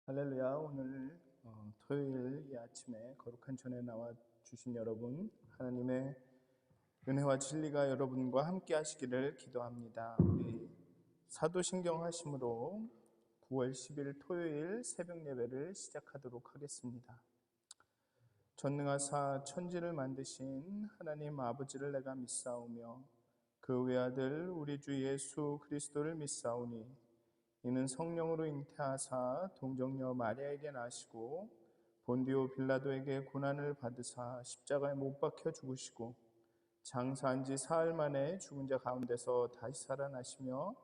할렐루야. 오늘 토요일 이 아침에 거룩한 전에 나와 주신 여러분, 하나님의 은혜와 진리가 여러분과 함께 하시기를 기도합니다. 우리 사도신경 하심으로 9월 10일 토요일 새벽 예배를 시작하도록 하겠습니다. 전능하사 천지를 만드신 하나님 아버지를 내가 믿사오며 그 외아들 우리 주 예수 그리스도를 믿사오니 이는 성령으로 잉태하사 동정녀 마리아에게 나시고 본디오 빌라도에게 고난을 받으사 십자가에 못 박혀 죽으시고 장사한 지 사흘 만에 죽은 자 가운데서 다시 살아나시며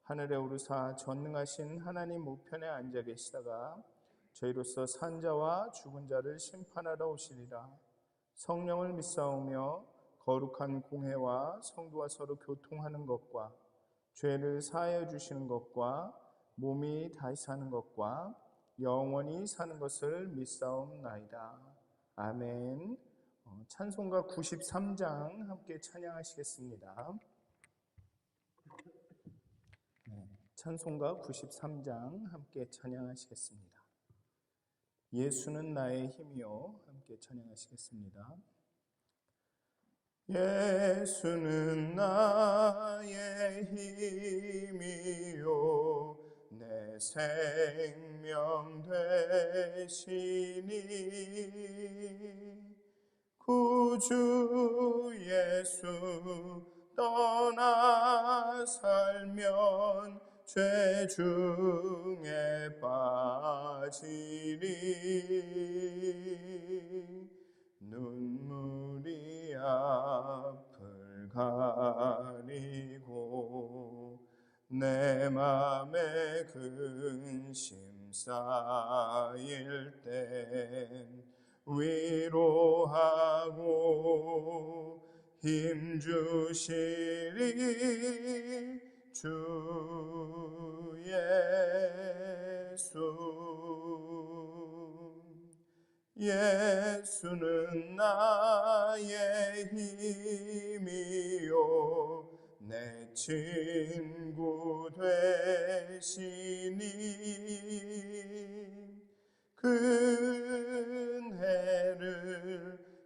하늘에 오르사 전능하신 하나님 우편에 앉아 계시다가 저희로서 산 자와 죽은 자를 심판하러 오시리라. 성령을 믿사오며 거룩한 공회와 성도와 서로 교통하는 것과 죄를 사하여 주시는 것과 몸이 다시 사는 것과 영원히 사는 것을 믿사옵나이다. 아멘. 찬송가 93장 함께 찬양하시겠습니다. 찬송가 93장 함께 찬양하시겠습니다. 예수는 나의 힘이요. 함께 찬양하시겠습니다. 예수는 나의 힘이요 내 생명 되시니 구주 예수 떠나 살면 죄 중에 빠지리 눈물이 앞을 가리고 내 맘에 근심 쌓일 땐 위로하고 힘주시리 주 예수. 예수는 나의 힘이요 내 친구 되시니 근혜를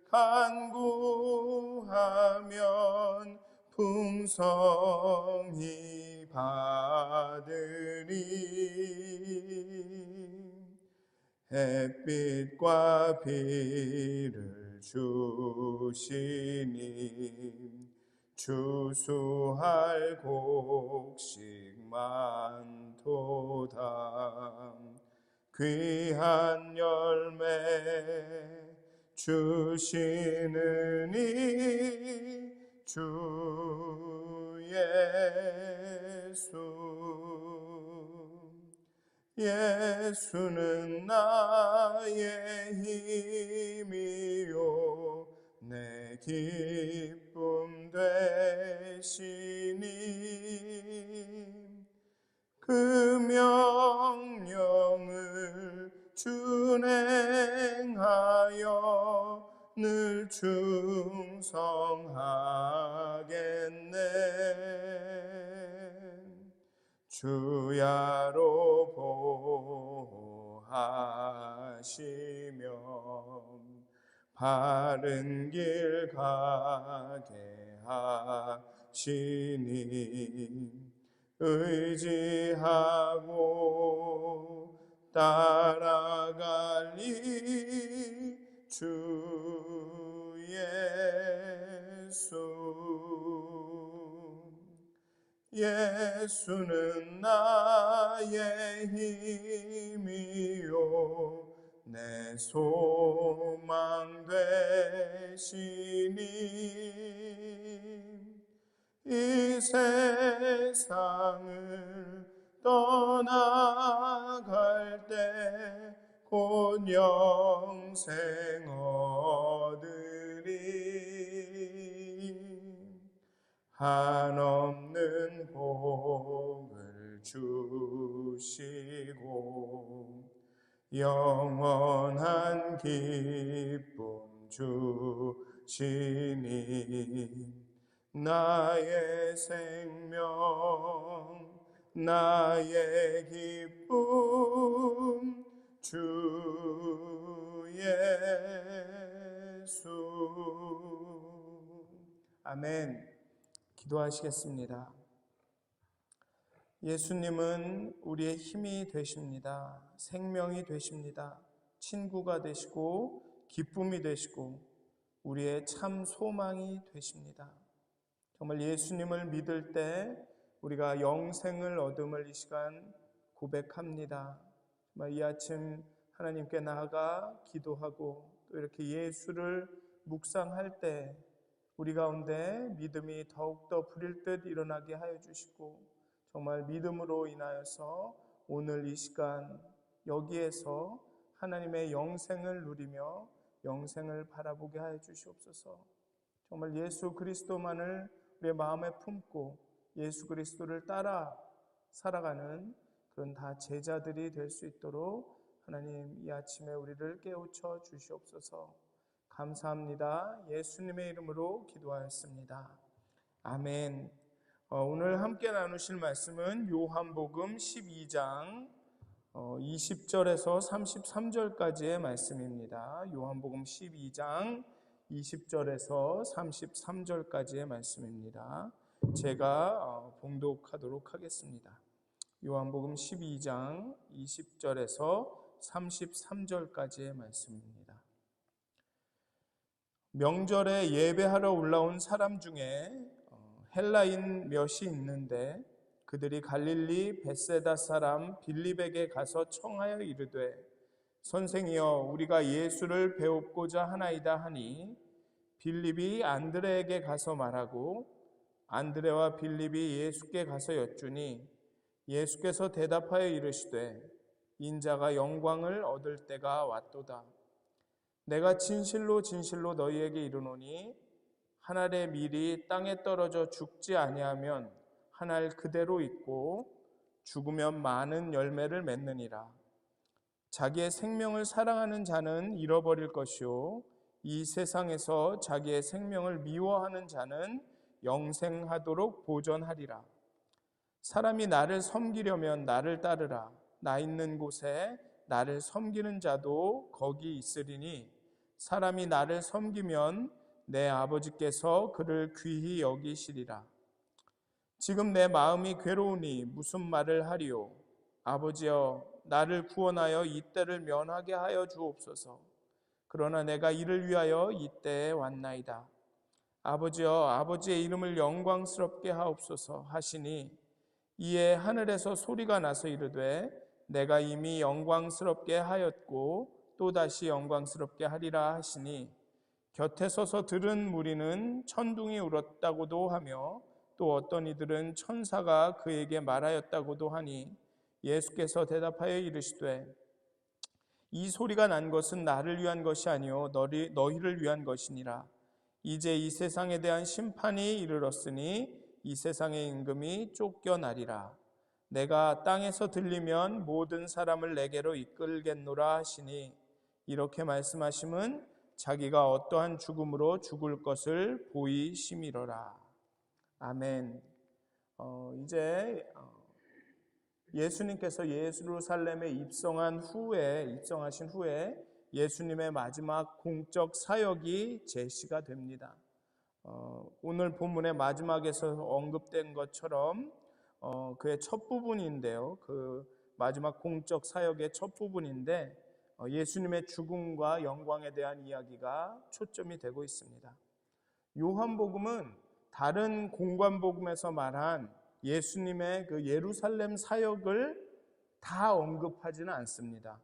간구하면 풍성히 받으리. 햇빛과 비를 주시니 추수할 곡식 많도다. 귀한 열매 주시느니 주 예수. 예수는 나의 힘이요 내 기쁨 되시니 그 명령을 준행하여 늘 충성하겠네. 주야로 보호하시며 바른 길 가게 하시니 의지하고 따라갈리 주 예수. 예수는 나의 힘이요 내 소망 되시니 이 세상을 떠나갈 때 곧 영생 얻으리. 한없는 복을 주시고 영원한 기쁨 주시니 나의 생명 나의 기쁨 주 예수. 아멘. 기도하시겠습니다. 예수님은 우리의 힘이 되십니다. 생명이 되십니다. 친구가 되시고 기쁨이 되시고 우리의 참 소망이 되십니다. 정말 예수님을 믿을 때 우리가 영생을 얻음을 이 시간 고백합니다. 정말 이 아침 하나님께 나아가 기도하고 또 이렇게 예수를 묵상할 때 우리 가운데 믿음이 더욱더 부릴 듯 일어나게 하여 주시고 정말 믿음으로 인하여서 오늘 이 시간 여기에서 하나님의 영생을 누리며 영생을 바라보게 하여 주시옵소서. 정말 예수 그리스도만을 우리의 마음에 품고 예수 그리스도를 따라 살아가는 그런 다 제자들이 될 수 있도록 하나님 이 아침에 우리를 깨우쳐 주시옵소서. 감사합니다. 예수님의 이름으로 기도하였습니다. 아멘. 오늘 함께 나누실 말씀은 요한복음 12장 20절에서 33절까지의 말씀입니다. 요한복음 12장 20절에서 33절까지의 말씀입니다. 제가 봉독하도록 하겠습니다. 요한복음 12장 20절에서 33절까지의 말씀입니다. 명절에 예배하러 올라온 사람 중에 헬라인 몇이 있는데 그들이 갈릴리 벳세다 사람 빌립에게 가서 청하여 이르되 선생이여 우리가 예수를 배웁고자 하나이다 하니 빌립이 안드레에게 가서 말하고 안드레와 빌립이 예수께 가서 여쭈니 예수께서 대답하여 이르시되 인자가 영광을 얻을 때가 왔도다. 내가 진실로 진실로 너희에게 이르노니 한 알의 밀이 땅에 떨어져 죽지 아니하면 한 알 그대로 있고 죽으면 많은 열매를 맺느니라. 자기의 생명을 사랑하는 자는 잃어버릴 것이요 이 세상에서 자기의 생명을 미워하는 자는 영생하도록 보존하리라. 사람이 나를 섬기려면 나를 따르라. 나 있는 곳에 나를 섬기는 자도 거기 있으리니 사람이 나를 섬기면 내 아버지께서 그를 귀히 여기시리라. 지금 내 마음이 괴로우니 무슨 말을 하리요? 아버지여 나를 구원하여 이때를 면하게 하여 주옵소서. 그러나 내가 이를 위하여 이때에 왔나이다. 아버지여 아버지의 이름을 영광스럽게 하옵소서 하시니 이에 하늘에서 소리가 나서 이르되 내가 이미 영광스럽게 하였고 또다시 영광스럽게 하리라 하시니 곁에 서서 들은 무리는 천둥이 울었다고도 하며 또 어떤 이들은 천사가 그에게 말하였다고도 하니 예수께서 대답하여 이르시되 이 소리가 난 것은 나를 위한 것이 아니요 너희를 위한 것이니라. 이제 이 세상에 대한 심판이 이르렀으니 이 세상의 임금이 쫓겨나리라. 내가 땅에서 들리면 모든 사람을 내게로 이끌겠노라 하시니 이렇게 말씀하심은 자기가 어떠한 죽음으로 죽을 것을 보이심이로라. 아멘. 이제 예수님께서 예루살렘에 입성하신 후에 예수님의 마지막 공적 사역이 제시가 됩니다. 오늘 본문의 마지막에서 언급된 것처럼 그의 첫 부분인데요. 그 마지막 공적 사역의 첫 부분인데 예수님의 죽음과 영광에 대한 이야기가 초점이 되고 있습니다. 요한복음은 다른 공관복음에서 말한 예수님의 그 예루살렘 사역을 다 언급하지는 않습니다.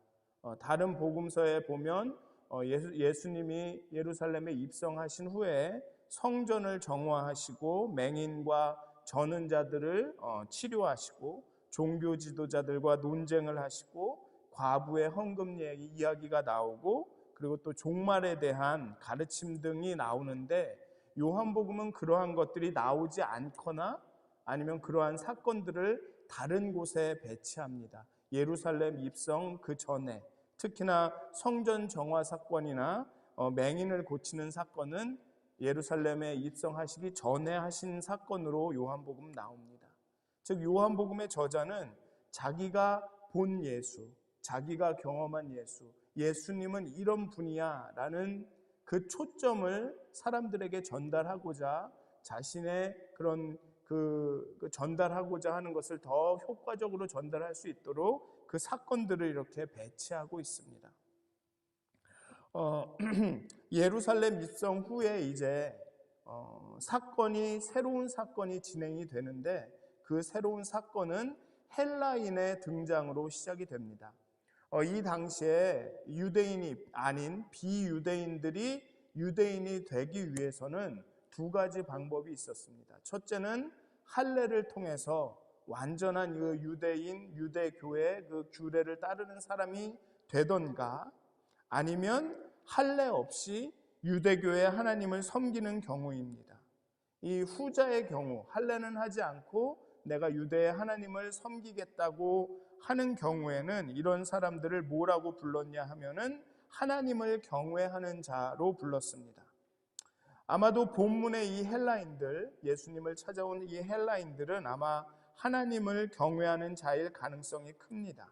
다른 복음서에 보면 예수님이 예루살렘에 입성하신 후에 성전을 정화하시고 맹인과 저는 자들을 치료하시고 종교 지도자들과 논쟁을 하시고 과부의 헌금 이야기가 나오고 그리고 또 종말에 대한 가르침 등이 나오는데 요한복음은 그러한 것들이 나오지 않거나 아니면 그러한 사건들을 다른 곳에 배치합니다. 예루살렘 입성 그 전에 특히나 성전 정화 사건이나 맹인을 고치는 사건은 예루살렘에 입성하시기 전에 하신 사건으로 요한복음 나옵니다. 즉 요한복음의 저자는 자기가 본 예수, 자기가 경험한 예수, 예수님은 이런 분이야 라는 그 초점을 사람들에게 전달하고자 자신의 그런 전달하고자 하는 것을 더 효과적으로 전달할 수 있도록 그 사건들을 이렇게 배치하고 있습니다. 예루살렘 입성 후에 이제 새로운 사건이 진행이 되는데 그 새로운 사건은 헬라인의 등장으로 시작이 됩니다. 이 당시에 유대인이 아닌 비유대인들이 유대인이 되기 위해서는 두 가지 방법이 있었습니다. 첫째는 할례를 통해서 완전한 그 유대교의 그 규례를 따르는 사람이 되던가, 아니면 할례 없이 유대교의 하나님을 섬기는 경우입니다. 이 후자의 경우, 할례는 하지 않고 내가 유대의 하나님을 섬기겠다고 하는 경우에는 이런 사람들을 뭐라고 불렀냐 하면은 하나님을 경외하는 자로 불렀습니다. 아마도 본문의 이 헬라인들, 예수님을 찾아온 이 헬라인들은 아마 하나님을 경외하는 자일 가능성이 큽니다.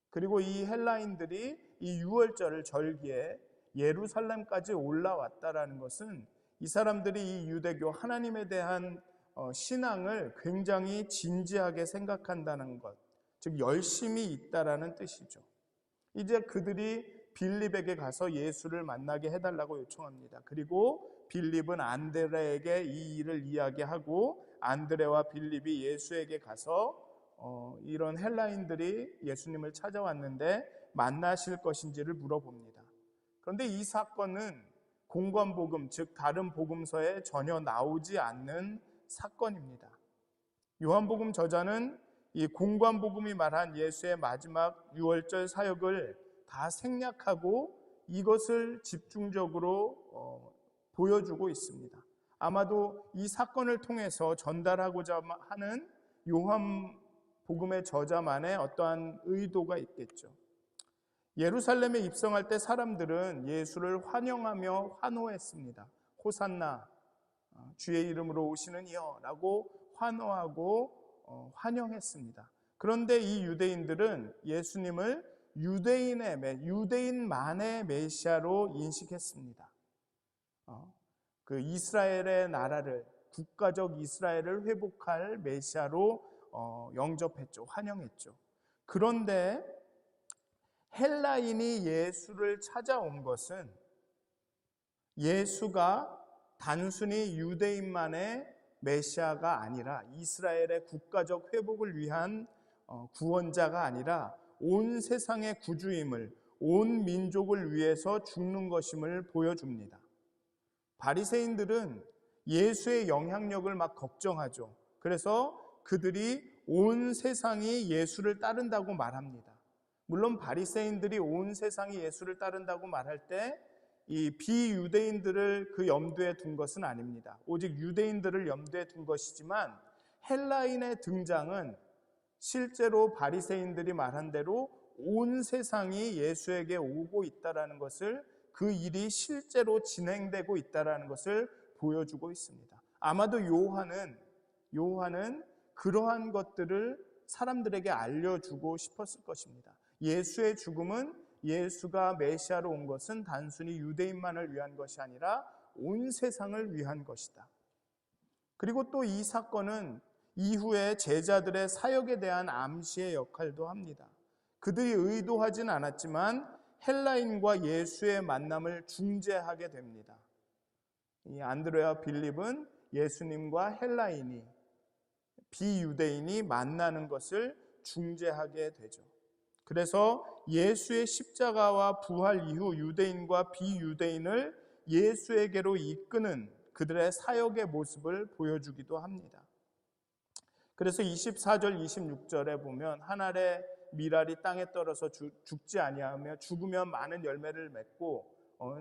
그리고 이 헬라인들이 이 유월절 절기에 예루살렘까지 올라왔다라는 것은 이 사람들이 이 유대교 하나님에 대한 신앙을 굉장히 진지하게 생각한다는 것, 즉 열심히 있다라는 뜻이죠. 이제 그들이 빌립에게 가서 예수를 만나게 해달라고 요청합니다. 그리고 빌립은 안드레에게 이 일을 이야기하고 안드레와 빌립이 예수에게 가서 이런 헬라인들이 예수님을 찾아왔는데 만나실 것인지를 물어봅니다. 그런데 이 사건은 공관복음, 즉 다른 복음서에 전혀 나오지 않는 사건입니다. 요한복음 저자는 이 공관복음이 말한 예수의 마지막 유월절 사역을 다 생략하고 이것을 집중적으로 보여주고 있습니다. 아마도 이 사건을 통해서 전달하고자 하는 요한복음의 저자만의 어떠한 의도가 있겠죠. 예루살렘에 입성할 때 사람들은 예수를 환영하며 환호했습니다. 호산나, 주의 이름으로 오시는 이여 라고 환호하고 환영했습니다. 그런데 이 유대인들은 예수님을 유대인만의 메시아로 인식했습니다. 그 이스라엘의 나라를, 국가적 이스라엘을 회복할 메시아로 영접했죠. 환영했죠. 그런데 헬라인이 예수를 찾아온 것은 예수가 단순히 유대인만의 메시아가 아니라 이스라엘의 국가적 회복을 위한 구원자가 아니라 온 세상의 구주임을, 온 민족을 위해서 죽는 것임을 보여줍니다. 바리새인들은 예수의 영향력을 막 걱정하죠. 그래서 그들이 온 세상이 예수를 따른다고 말합니다. 물론 바리새인들이 온 세상이 예수를 따른다고 말할 때 이 비유대인들을 그 염두에 둔 것은 아닙니다. 오직 유대인들을 염두에 둔 것이지만 헬라인의 등장은 실제로 바리새인들이 말한 대로 온 세상이 예수에게 오고 있다라는 것을, 그 일이 실제로 진행되고 있다라는 것을 보여주고 있습니다. 아마도 요한은 그러한 것들을 사람들에게 알려주고 싶었을 것입니다. 예수의 죽음은, 예수가 메시아로 온 것은 단순히 유대인만을 위한 것이 아니라 온 세상을 위한 것이다. 그리고 또 이 사건은 이후에 제자들의 사역에 대한 암시의 역할도 합니다. 그들이 의도하진 않았지만 헬라인과 예수의 만남을 중재하게 됩니다. 이 안드레와 빌립은 예수님과 헬라인이, 비유대인이 만나는 것을 중재하게 되죠. 그래서 예수의 십자가와 부활 이후 유대인과 비유대인을 예수에게로 이끄는 그들의 사역의 모습을 보여주기도 합니다. 그래서 24절, 26절에 보면 한 알의 밀알이 땅에 떨어져 죽지 아니하며 죽으면 많은 열매를 맺고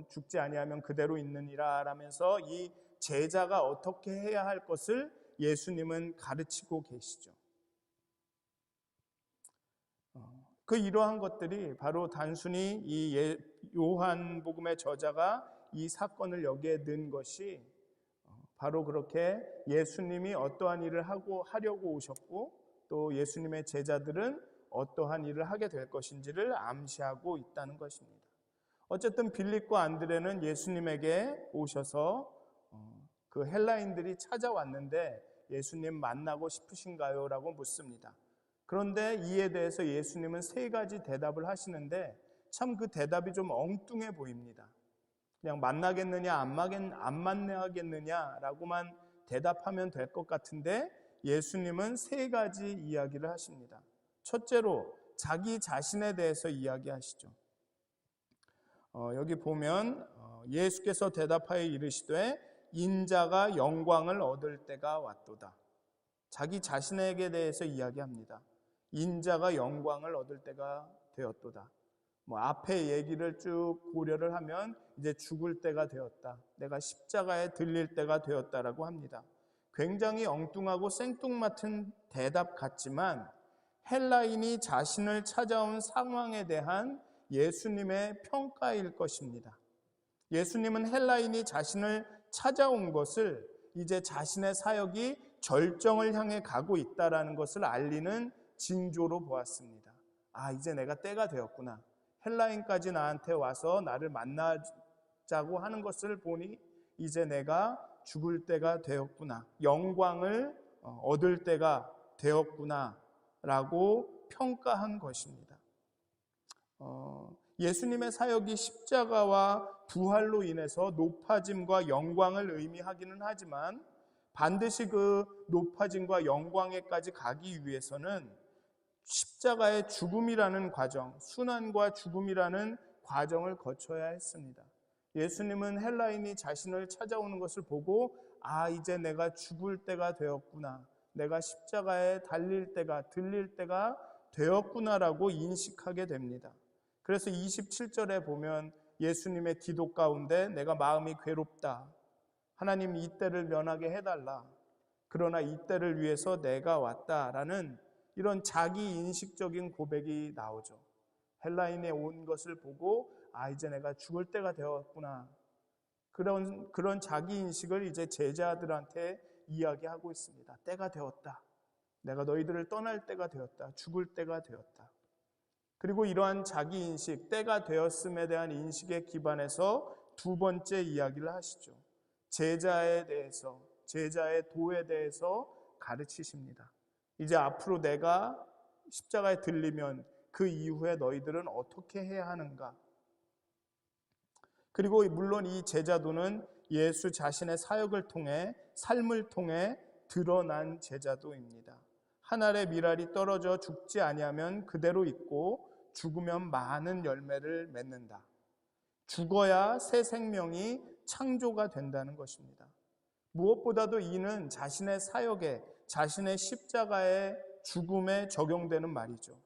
죽지 아니하면 그대로 있느니라 라면서 이 제자가 어떻게 해야 할 것을 예수님은 가르치고 계시죠. 이러한 것들이 바로 단순히 이 요한복음의 저자가 이 사건을 여기에 넣은 것이 바로 그렇게 예수님이 어떠한 일을 하려고 오셨고 또 예수님의 제자들은 어떠한 일을 하게 될 것인지를 암시하고 있다는 것입니다. 어쨌든 빌립과 안드레는 예수님에게 오셔서 그 헬라인들이 찾아왔는데 예수님 만나고 싶으신가요? 라고 묻습니다. 그런데 이에 대해서 예수님은 세 가지 대답을 하시는데 참 그 대답이 좀 엉뚱해 보입니다. 그냥 만나겠느냐 안 만나겠느냐라고만 대답하면 될 것 같은데 예수님은 세 가지 이야기를 하십니다. 첫째로 자기 자신에 대해서 이야기하시죠. 여기 보면 예수께서 대답하여 이르시되 인자가 영광을 얻을 때가 왔도다. 자기 자신에게 대해서 이야기합니다. 인자가 영광을 얻을 때가 되었도다. 앞에 얘기를 쭉 고려를 하면 이제 죽을 때가 되었다. 내가 십자가에 들릴 때가 되었다라고 합니다. 굉장히 엉뚱하고 생뚱맞은 대답 같지만 헬라인이 자신을 찾아온 상황에 대한 예수님의 평가일 것입니다. 예수님은 헬라인이 자신을 찾아온 것을 이제 자신의 사역이 절정을 향해 가고 있다는 것을 알리는 징조로 보았습니다. 이제 내가 때가 되었구나. 헬라인까지 나한테 와서 나를 만나자고 하는 것을 보니 이제 내가 죽을 때가 되었구나. 영광을 얻을 때가 되었구나 라고 평가한 것입니다. 예수님의 사역이 십자가와 부활로 인해서 높아짐과 영광을 의미하기는 하지만 반드시 그 높아짐과 영광에까지 가기 위해서는 십자가의 죽음이라는 과정, 순환과 죽음이라는 과정을 거쳐야 했습니다. 예수님은 헬라인이 자신을 찾아오는 것을 보고 이제 내가 죽을 때가 되었구나. 내가 십자가에 달릴 때가, 들릴 때가 되었구나라고 인식하게 됩니다. 그래서 27절에 보면 예수님의 기도 가운데 내가 마음이 괴롭다. 하나님 이 때를 면하게 해달라. 그러나 이 때를 위해서 내가 왔다라는 이런 자기 인식적인 고백이 나오죠. 헬라인에 온 것을 보고 이제 내가 죽을 때가 되었구나. 그런 자기 인식을 이제 제자들한테 이야기하고 있습니다. 때가 되었다. 내가 너희들을 떠날 때가 되었다. 죽을 때가 되었다. 그리고 이러한 자기 인식, 때가 되었음에 대한 인식에 기반해서 두 번째 이야기를 하시죠. 제자에 대해서, 제자의 도에 대해서 가르치십니다. 이제 앞으로 내가 십자가에 들리면 그 이후에 너희들은 어떻게 해야 하는가? 그리고 물론 이 제자도는 예수 자신의 사역을 통해, 삶을 통해 드러난 제자도입니다. 한 알의 밀알이 떨어져 죽지 아니하면 그대로 있고 죽으면 많은 열매를 맺는다. 죽어야 새 생명이 창조가 된다는 것입니다. 무엇보다도 이는 자신의 사역에, 자신의 십자가의 죽음에 적용되는 말이죠.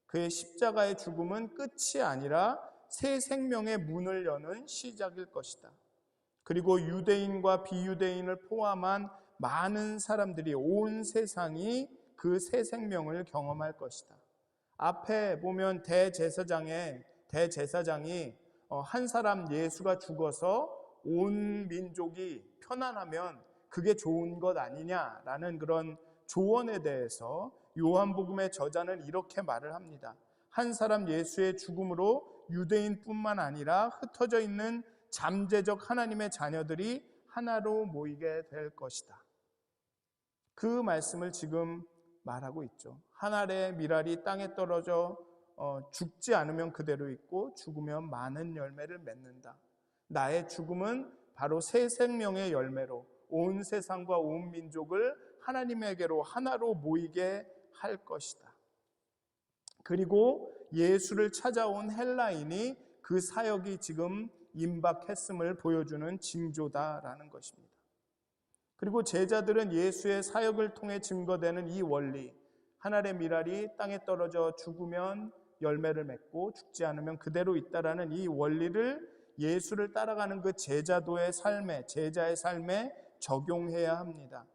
그의 십자가의 죽음은 끝이 아니라 새 생명의 문을 여는 시작일 것이다. 그리고 유대인과 비유대인을 포함한 많은 사람들이, 온 세상이 그 새 생명을 경험할 것이다. 앞에 보면 대제사장이 한 사람 예수가 죽어서 온 민족이 편안하면 그게 좋은 것 아니냐라는 그런 조언에 대해서 요한복음의 저자는 이렇게 말을 합니다. 한 사람 예수의 죽음으로 유대인뿐만 아니라 흩어져 있는 잠재적 하나님의 자녀들이 하나로 모이게 될 것이다. 그 말씀을 지금 말하고 있죠. 한 알의 밀알이 땅에 떨어져 죽지 않으면 그대로 있고 죽으면 많은 열매를 맺는다. 나의 죽음은 바로 새 생명의 열매로 온 세상과 온 민족을 하나님에게로 하나로 모이게 할 것이다. 그리고 예수를 찾아온 헬라인이 그 사역이 지금 임박했음을 보여주는 징조다라는 것입니다. 그리고 제자들은 예수의 사역을 통해 증거되는 이 원리, 한 알의 밀알이 땅에 떨어져 죽으면 열매를 맺고 죽지 않으면 그대로 있다라는 이 원리를 예수를 따라가는 그 제자도의 삶에, 제자의 삶에 적용해야 합니다.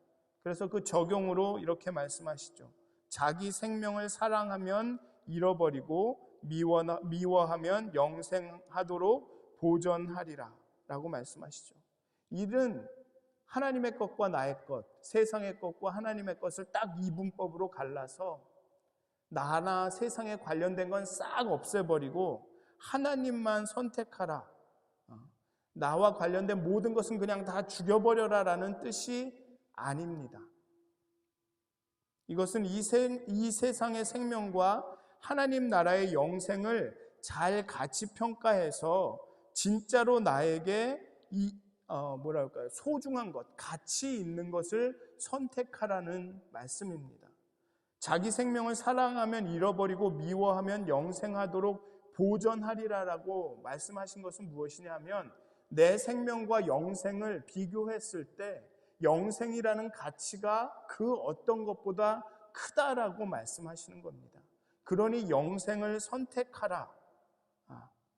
그래서 그 적용으로 이렇게 말씀하시죠. 자기 생명을 사랑하면 잃어버리고 미워하면 영생하도록 보전하리라 라고 말씀하시죠. 일은 하나님의 것과 나의 것, 세상의 것과 하나님의 것을 딱 이분법으로 갈라서 나나 세상에 관련된 건 싹 없애버리고 하나님만 선택하라. 나와 관련된 모든 것은 그냥 다 죽여버려라 라는 뜻이 아닙니다. 이것은 이 세상의 생명과 하나님 나라의 영생을 잘 같이 평가해서 진짜로 나에게 소중한 것, 가치 있는 것을 선택하라는 말씀입니다. 자기 생명을 사랑하면 잃어버리고 미워하면 영생하도록 보전하리라라고 말씀하신 것은 무엇이냐 하면 내 생명과 영생을 비교했을 때 영생이라는 가치가 그 어떤 것보다 크다라고 말씀하시는 겁니다. 그러니 영생을 선택하라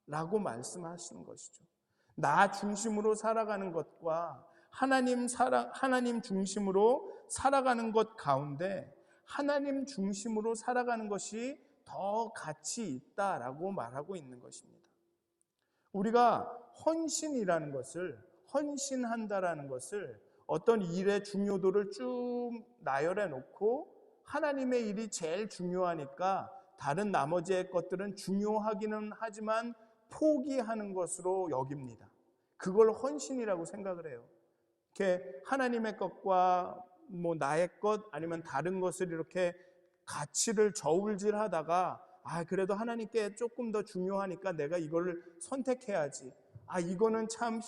라고 말씀하시는 것이죠. 나 중심으로 살아가는 것과 하나님 중심으로 살아가는 것 가운데 하나님 중심으로 살아가는 것이 더 가치 있다라고 말하고 있는 것입니다. 우리가 헌신한다라는 것을 어떤 일의 중요도를 쭉 나열해 놓고 하나님의 일이 제일 중요하니까 다른 나머지의 것들은 중요하기는 하지만 포기하는 것으로 여깁니다. 그걸 헌신이라고 생각을 해요. 이렇게 하나님의 것과 나의 것 아니면 다른 것을 이렇게 가치를 저울질하다가 그래도 하나님께 조금 더 중요하니까 내가 이걸 선택해야지. 이거는 참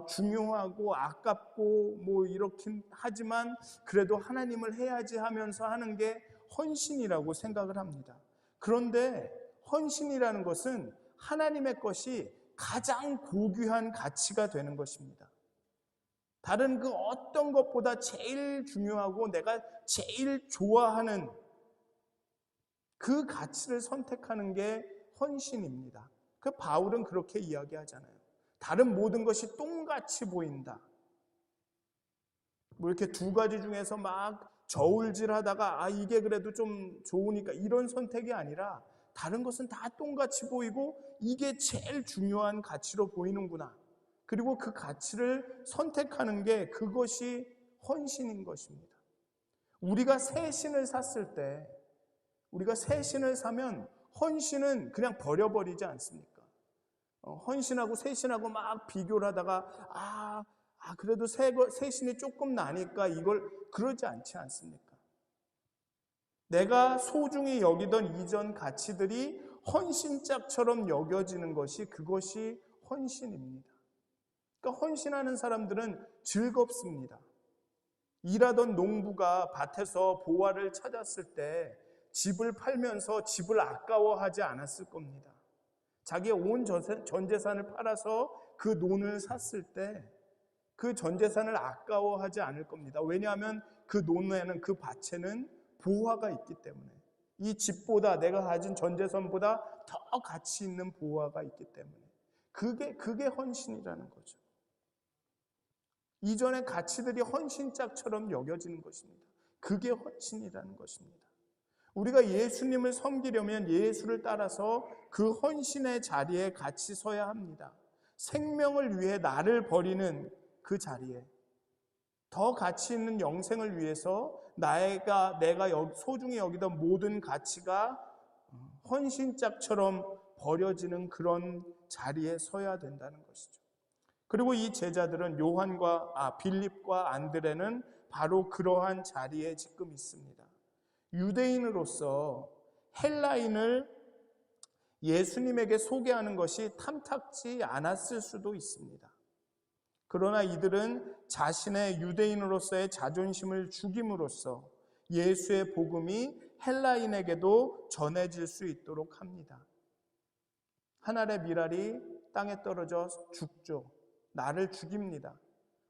중요하고 아깝고 이렇긴 하지만 그래도 하나님을 해야지 하면서 하는 게 헌신이라고 생각을 합니다. 그런데 헌신이라는 것은 하나님의 것이 가장 고귀한 가치가 되는 것입니다. 다른 그 어떤 것보다 제일 중요하고 내가 제일 좋아하는 그 가치를 선택하는 게 헌신입니다. 그 바울은 그렇게 이야기하잖아요. 다른 모든 것이 똥같이 보인다. 이렇게 두 가지 중에서 막 저울질하다가 이게 그래도 좀 좋으니까 이런 선택이 아니라 다른 것은 다 똥같이 보이고 이게 제일 중요한 가치로 보이는구나. 그리고 그 가치를 선택하는 게 그것이 헌신인 것입니다. 우리가 새 신을 샀을 때 우리가 새 신을 사면 헌신은 그냥 버려버리지 않습니까? 헌신하고 새 신하고 막 비교를 하다가 그래도 새 신이 조금 나니까 이걸 그러지 않지 않습니까? 내가 소중히 여기던 이전 가치들이 헌신짝처럼 여겨지는 것이 그것이 헌신입니다. 그러니까 헌신하는 사람들은 즐겁습니다. 일하던 농부가 밭에서 보화를 찾았을 때 집을 팔면서 집을 아까워하지 않았을 겁니다. 자기의 온 전 재산을 팔아서 그 논을 샀을 때 그 전 재산을 아까워하지 않을 겁니다. 왜냐하면 그 논에는 그 밭에는 보화가 있기 때문에 이 집보다 내가 가진 전 재산보다 더 가치 있는 보화가 있기 때문에 그게 헌신이라는 거죠. 이전의 가치들이 헌신짝처럼 여겨지는 것입니다. 그게 헌신이라는 것입니다. 우리가 예수님을 섬기려면 예수를 따라서 그 헌신의 자리에 같이 서야 합니다. 생명을 위해 나를 버리는 그 자리에 더 가치 있는 영생을 위해서 내가 소중히 여기던 모든 가치가 헌신짝처럼 버려지는 그런 자리에 서야 된다는 것이죠. 그리고 이 제자들은 빌립과 안드레는 바로 그러한 자리에 지금 있습니다. 유대인으로서 헬라인을 예수님에게 소개하는 것이 탐탁지 않았을 수도 있습니다. 그러나 이들은 자신의 유대인으로서의 자존심을 죽임으로써 예수의 복음이 헬라인에게도 전해질 수 있도록 합니다. 한 알의 밀알이 땅에 떨어져 죽죠. 나를 죽입니다.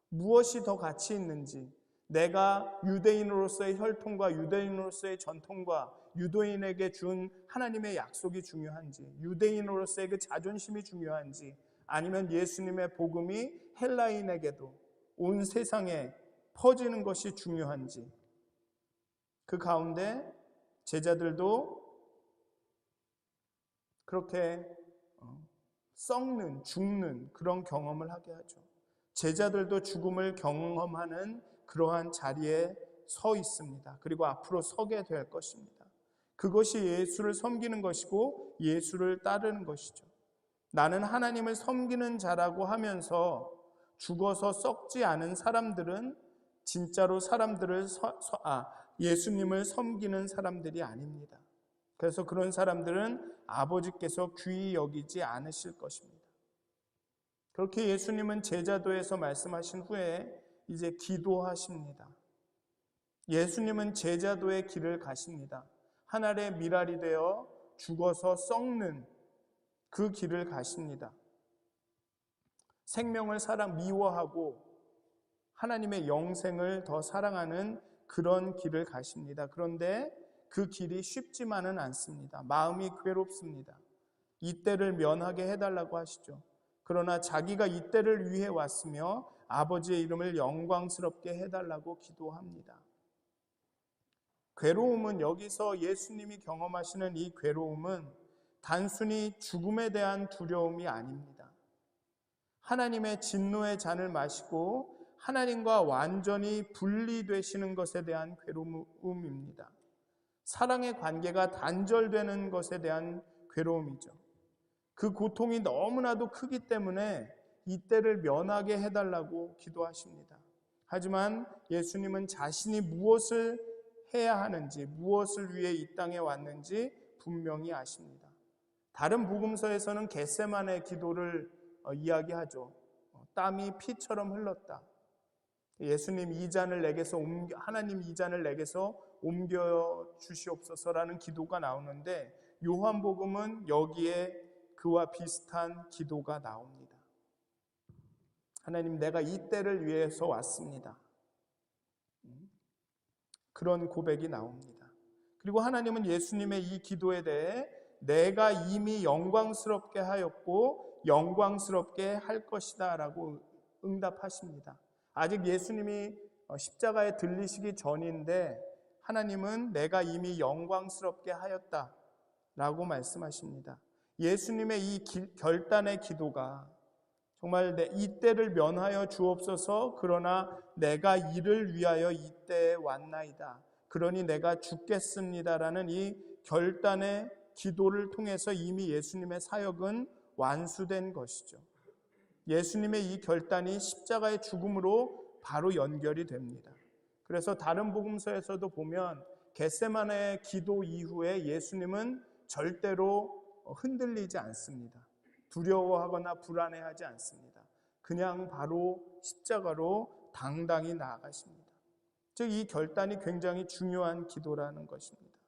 무엇이 더 가치 있는지, 내가 유대인으로서의 혈통과 유대인으로서의 전통과 유대인에게 준 하나님의 약속이 중요한지, 유대인으로서의 그 자존심이 중요한지, 아니면 예수님의 복음이 헬라인에게도 온 세상에 퍼지는 것이 중요한지, 그 가운데 제자들도 그렇게 죽는 그런 경험을 하게 하죠. 제자들도 죽음을 경험하는 그러한 자리에 서 있습니다. 그리고 앞으로 서게 될 것입니다. 그것이 예수를 섬기는 것이고 예수를 따르는 것이죠. 나는 하나님을 섬기는 자라고 하면서 죽어서 썩지 않은 사람들은 진짜로 예수님을 섬기는 사람들이 아닙니다. 그래서 그런 사람들은 아버지께서 귀히 여기지 않으실 것입니다. 그렇게 예수님은 제자도에서 말씀하신 후에 이제 기도하십니다. 예수님은 제자도의 길을 가십니다. 하늘의 미랄이 되어 죽어서 썩는 그 길을 가십니다. 생명을 미워하고 하나님의 영생을 더 사랑하는 그런 길을 가십니다. 그런데 그 길이 쉽지만은 않습니다. 마음이 괴롭습니다. 이때를 면하게 해달라고 하시죠. 그러나 자기가 이때를 위해 왔으며 아버지의 이름을 영광스럽게 해달라고 기도합니다. 괴로움은, 여기서 예수님이 경험하시는 이 괴로움은 단순히 죽음에 대한 두려움이 아닙니다. 하나님의 진노의 잔을 마시고 하나님과 완전히 분리되시는 것에 대한 괴로움입니다. 사랑의 관계가 단절되는 것에 대한 괴로움이죠. 그 고통이 너무나도 크기 때문에 이때를 면하게 해달라고 기도하십니다. 하지만 예수님은 자신이 무엇을 해야 하는지, 무엇을 위해 이 땅에 왔는지 분명히 아십니다. 다른 복음서에서는 겟세마네 기도를 이야기하죠. 땀이 피처럼 흘렀다. 예수님 하나님 이 잔을 내게서 옮겨 주시옵소서라는 기도가 나오는데, 요한복음은 여기에 그와 비슷한 기도가 나옵니다. 하나님, 내가 이 때를 위해서 왔습니다. 그런 고백이 나옵니다. 그리고 하나님은 예수님의 이 기도에 대해 내가 이미 영광스럽게 하였고 영광스럽게 할 것이다 라고 응답하십니다. 아직 예수님이 십자가에 들리시기 전인데 하나님은 내가 이미 영광스럽게 하였다 라고 말씀하십니다. 예수님의 이 결단의 기도가 정말 이때를 면하여 주옵소서, 그러나 내가 이를 위하여 이때에 왔나이다, 그러니 내가 죽겠습니다라는 이 결단의 기도를 통해서 이미 예수님의 사역은 완수된 것이죠. 예수님의 이 결단이 십자가의 죽음으로 바로 연결이 됩니다. 그래서 다른 복음서에서도 보면 겟세마네 기도 이후에 예수님은 절대로 흔들리지 않습니다. 두려워하거나 불안해하지 않습니다. 그냥 바로 십자가로 당당히 나아가십니다. 즉, 이 결단이 굉장히 중요한 기도라는 것입니다.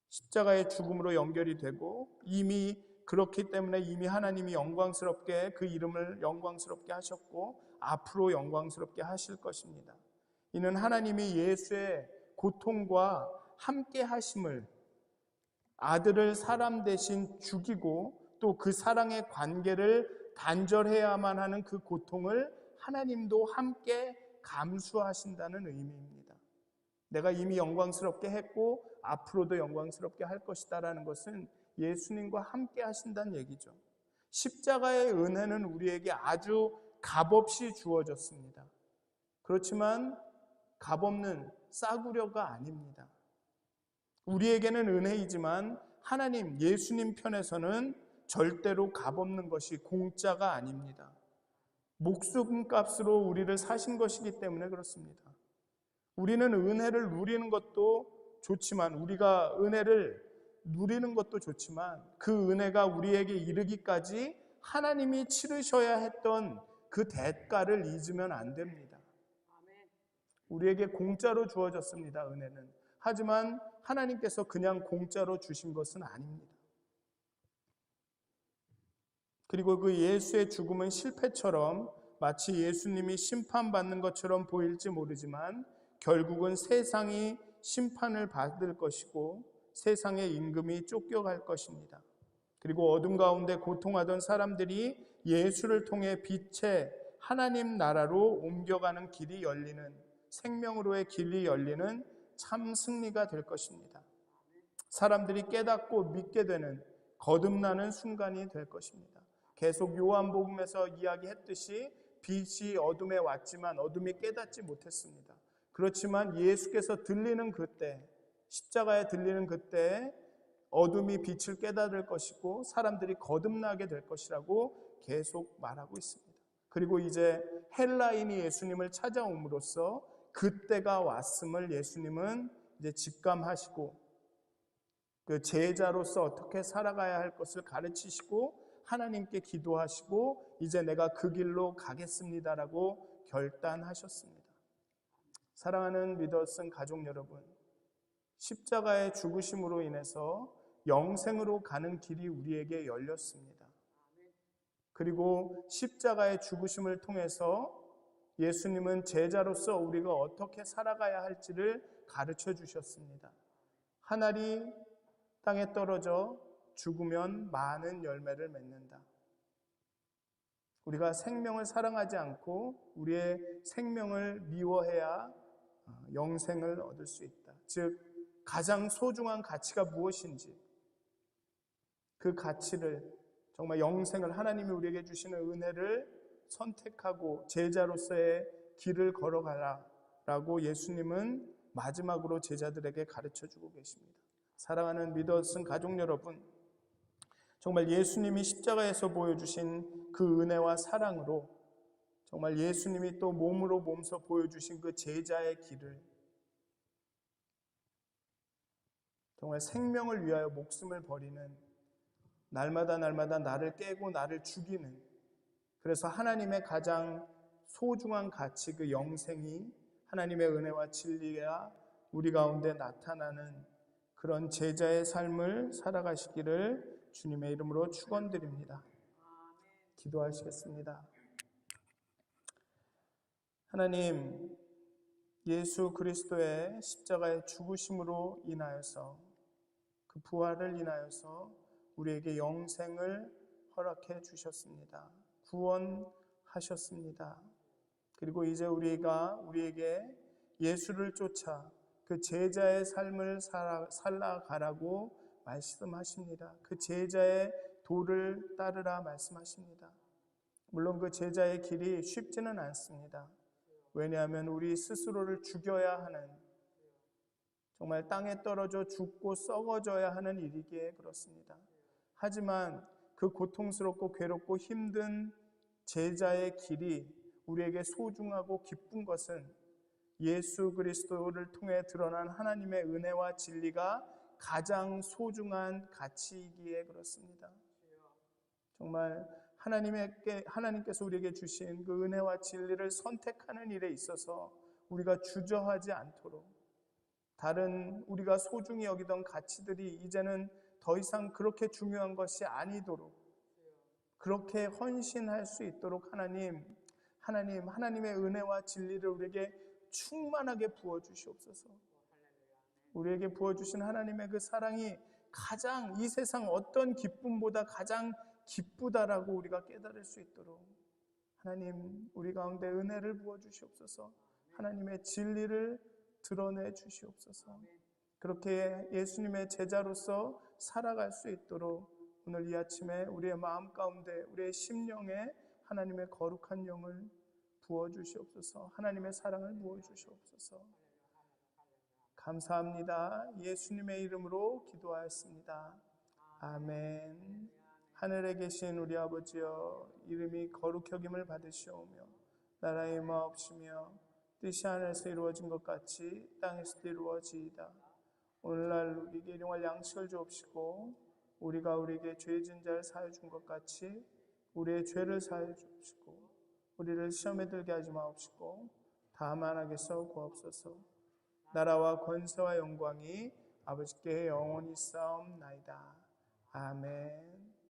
십자가의 죽음으로 연결이 되고 이미 그렇기 때문에 이미 하나님이 영광스럽게 그 이름을 영광스럽게 하셨고 앞으로 영광스럽게 하실 것입니다. 이는 하나님이 예수의 고통과 함께 하심을, 아들을 사람 대신 죽이고 또 그 사랑의 관계를 단절해야만 하는 그 고통을 하나님도 함께 감수하신다는 의미입니다. 내가 이미 영광스럽게 했고 앞으로도 영광스럽게 할 것이다라는 것은 예수님과 함께 하신다는 얘기죠. 십자가의 은혜는 우리에게 아주 값없이 주어졌습니다. 그렇지만 값없는 싸구려가 아닙니다. 우리에게는 은혜이지만 하나님, 예수님 편에서는 절대로 값없는 것이 공짜가 아닙니다. 목숨값으로 우리를 사신 것이기 때문에 그렇습니다. 우리는 은혜를 누리는 것도 좋지만, 우리가 은혜를 누리는 것도 좋지만 그 은혜가 우리에게 이르기까지 하나님이 치르셔야 했던 그 대가를 잊으면 안 됩니다. 우리에게 공짜로 주어졌습니다, 은혜는. 하지만 하나님께서 그냥 공짜로 주신 것은 아닙니다. 그리고 그 예수의 죽음은 실패처럼, 마치 예수님이 심판받는 것처럼 보일지 모르지만 결국은 세상이 심판을 받을 것이고 세상의 임금이 쫓겨갈 것입니다. 그리고 어둠 가운데 고통하던 사람들이 예수를 통해 빛의 하나님 나라로 옮겨가는 길이 열리는, 생명으로의 길이 열리는 참 승리가 될 것입니다. 사람들이 깨닫고 믿게 되는 거듭나는 순간이 될 것입니다. 계속 요한복음에서 이야기했듯이 빛이 어둠에 왔지만 어둠이 깨닫지 못했습니다. 그렇지만 예수께서 들리는 그때 십자가에 들리는 그때 어둠이 빛을 깨달을 것이고 사람들이 거듭나게 될 것이라고 계속 말하고 있습니다. 그리고 이제 헬라인이 예수님을 찾아옴으로써 그때가 왔음을 예수님은 이제 직감하시고 그 제자로서 어떻게 살아가야 할 것을 가르치시고 하나님께 기도하시고 이제 내가 그 길로 가겠습니다라고 결단하셨습니다. 사랑하는 믿었은 가족 여러분, 십자가의 죽으심으로 인해서 영생으로 가는 길이 우리에게 열렸습니다. 그리고 십자가의 죽으심을 통해서 예수님은 제자로서 우리가 어떻게 살아가야 할지를 가르쳐 주셨습니다. 한 알이 땅에 떨어져 죽으면 많은 열매를 맺는다. 우리가 생명을 사랑하지 않고 우리의 생명을 미워해야 영생을 얻을 수 있다. 즉 가장 소중한 가치가 무엇인지 그 가치를 정말 영생을 하나님이 우리에게 주시는 은혜를 선택하고 제자로서의 길을 걸어가라 라고 예수님은 마지막으로 제자들에게 가르쳐주고 계십니다. 사랑하는 믿었은 가족 여러분, 정말 예수님이 십자가에서 보여주신 그 은혜와 사랑으로 정말 예수님이 또 몸으로 몸소 보여주신 그 제자의 길을 정말 생명을 위하여 목숨을 버리는 날마다 나를 깨고 나를 죽이는 그래서 하나님의 가장 소중한 가치 그 영생이 하나님의 은혜와 진리가 우리 가운데 나타나는 그런 제자의 삶을 살아가시기를 주님의 이름으로 축원드립니다. 기도하시겠습니다. 하나님, 예수 그리스도의 십자가의 죽으심으로 인하여서 그 부활을 인하여서 우리에게 영생을 허락해 주셨습니다. 구원하셨습니다. 그리고 이제 우리에게 예수를 쫓아 그 제자의 삶을 살아가라고 말씀하십니다. 그 제자의 도를 따르라 말씀하십니다. 물론 그 제자의 길이 쉽지는 않습니다. 왜냐하면 우리 스스로를 죽여야 하는 정말 땅에 떨어져 죽고 썩어져야 하는 일이기에 그렇습니다. 하지만 그 고통스럽고 괴롭고 힘든 제자의 길이 우리에게 소중하고 기쁜 것은 예수 그리스도를 통해 드러난 하나님의 은혜와 진리가 가장 소중한 가치이기에 그렇습니다. 정말 하나님께서 우리에게 주신 그 은혜와 진리를 선택하는 일에 있어서 우리가 주저하지 않도록 다른 우리가 소중히 여기던 가치들이 이제는 더 이상 그렇게 중요한 것이 아니도록 그렇게 헌신할 수 있도록 하나님의 은혜와 진리를 우리에게 충만하게 부어주시옵소서. 우리에게 부어주신 하나님의 그 사랑이 가장 이 세상 어떤 기쁨보다 가장 기쁘다라고 우리가 깨달을 수 있도록 하나님 우리 가운데 은혜를 부어주시옵소서. 하나님의 진리를 드러내 주시옵소서. 그렇게 예수님의 제자로서 살아갈 수 있도록 오늘 이 아침에 우리의 마음 가운데 우리의 심령에 하나님의 거룩한 영을 부어주시옵소서. 하나님의 사랑을 부어주시옵소서. 감사합니다. 예수님의 이름으로 기도하였습니다. 아멘. 하늘에 계신 우리 아버지여, 이름이 거룩히 여김을 받으시오며 나라의 마옵시며 뜻이 하늘에서 이루어진 것 같이 땅에서도 이루어지이다. 오늘날 우리에게 일용할 양식을 주옵시고 우리가 우리에게 죄 지은 자를 사하여 준 것 같이 우리의 죄를 사하여 주옵시고 우리를 시험에 들게 하지 마옵시고 다만 악에서 구하옵소서. 나라와 권세와 영광이 아버지께 영원히 싸움나이다. 아멘.